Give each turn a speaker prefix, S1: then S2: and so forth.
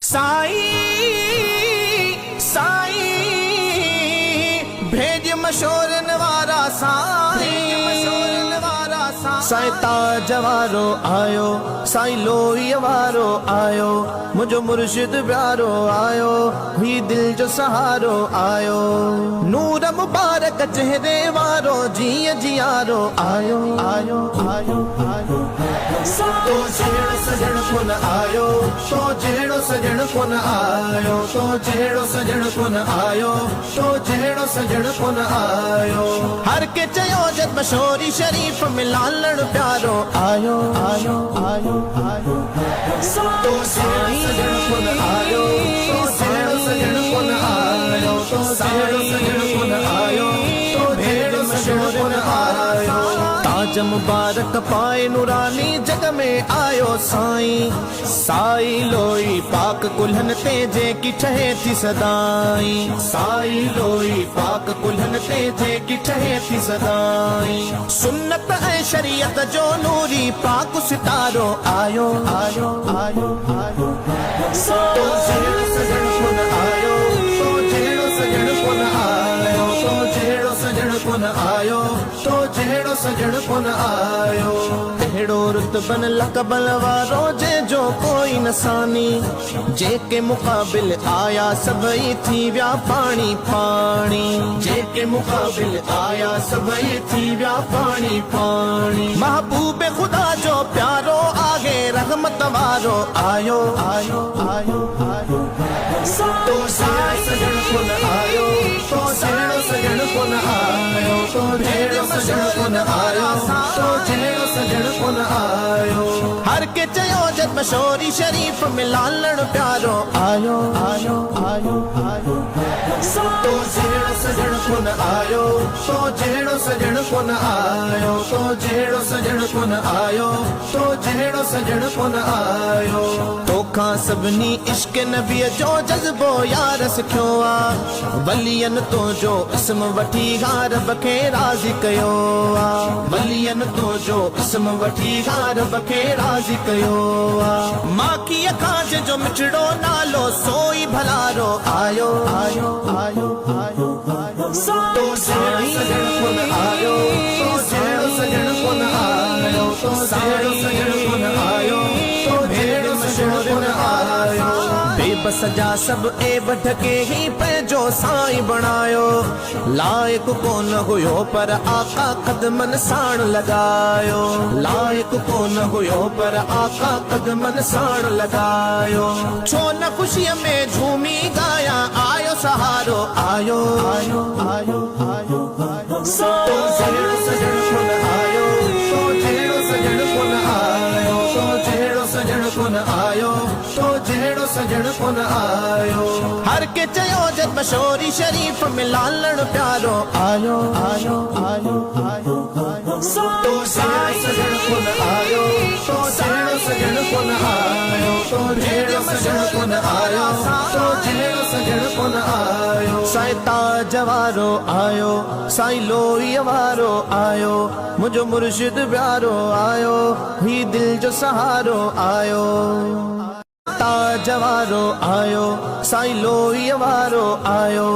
S1: साईं साईं भेज मशोर नवारा साईं साईं ताज वारो आयो साईं लोई वारो आयो मुझो मुर्शिद प्यारो आयो ही दिल जो सहारो आयो नूर मुबारक चेहरे वारो जीअ जियारो आयो आयो आयो आयो तो जेड़ो सजण कोन आयो तो जेड़ो सजण कोन आयो तो जेड़ो सजण कोन आयो तो जेड़ो सजण कोन आयो हर के चयो जद मशोरी शरीफ में लालण प्यारो आयो आयो आयो आयो तो जेड़ो सजण कोन आयो तो जेड़ो सजण कोन आयो तो जेड़ो सजण कोन आयो तो जेड़ो सजण कोन आयो ताज मुबारक पाए नूरानी जग में आयो साईं साईं लोई पाक कुल्हन ते जेकी ठहे थी सदाई साईं लोई पाक कुल्हन ते जेकी ठहे थी सदाई सुन्नत ऐ शरीयत जो नूरी पाक सितारो आयो आयो आयो आयो तो जेड़ो सजण कोन आयो तो जेड़ो सजण कोन आयो तो जेड़ो सजण कोन आयो तो जेड़ो सजण कोन आयो अहिड़ो रुतबन लक़बल वारो जे जो कोई नसानी जेके मुक़ाबिल आया सभई थी विया पाणी पाणी जेके मुक़ाबिल आया सभई थी विया पाणी पाणी महबूब खुदा जो प्यारो आगे रहमत वारो आयो आयो आयो आयो तो जेड़ो सजण कोन आयो तो जेड़ो सजण कोन आयो तो जेड़ो सजण कोन आयो तो जेड़ो सजण कोन आयो हर के चयो जद मशोरी शरीफ में लालण प्यारो आयो आयो आयो आयो तो जेड़ो सजण कोन आयो तो जेड़ो सजण कोन आयो तो जेड़ो सजण कोन आयो तो जेड़ो सजण कोन आयो तोखां सभिनी इश्क नबी जो जज़्बो यार सिखियो आ वलियन तो जो इस्म वठी रब खे राज़ी कयो आ वलियन तो जो इस्म वठी रब खे राज़ी कयो आ माखी खां जो मिठड़ो नालो सोई भलारो आयो आयो आयो आयो आयो तो जेड़ो सजण कोन आयो तो जेड़ो सजण कोन आयो तो जेड़ो सजण कोन आयो तो जेड़ो सजण कोन आयो बेबस जा सब ए ढके ही पंहिंजो साईं बणायो लाइक कोन हुयो पर आका कदमन साण लगायो लाइक कोन हुयो पर आका कदमन साण लगायो छो न खुशीअ में झूमी गाया आयो सहारो आयो आयो आयो आयो तो जेड़ो सजण कोन आयो तो जेड़ो सजण कोन आयो तो जेड़ो सजण कोन आयो तो जेड़ो सजण कोन आयो हर के चयो जद मशोरी शरीफ में लालण प्यारो आयो आयो आयो आयो आयो तो जेड़ो सजण कोन आयो तो जेड़ो सजण कोन आयो तो जेड़ो सजण कोन आयो तो जेड़ो सजण कोन आयो साईं ताज वारो आयो साईं लोई वारो आयो मुझो मुर्शिद प्यारो आयो ही दिल जो सहारो आयो ताज वारो आयो साईं लोई वारो आयो।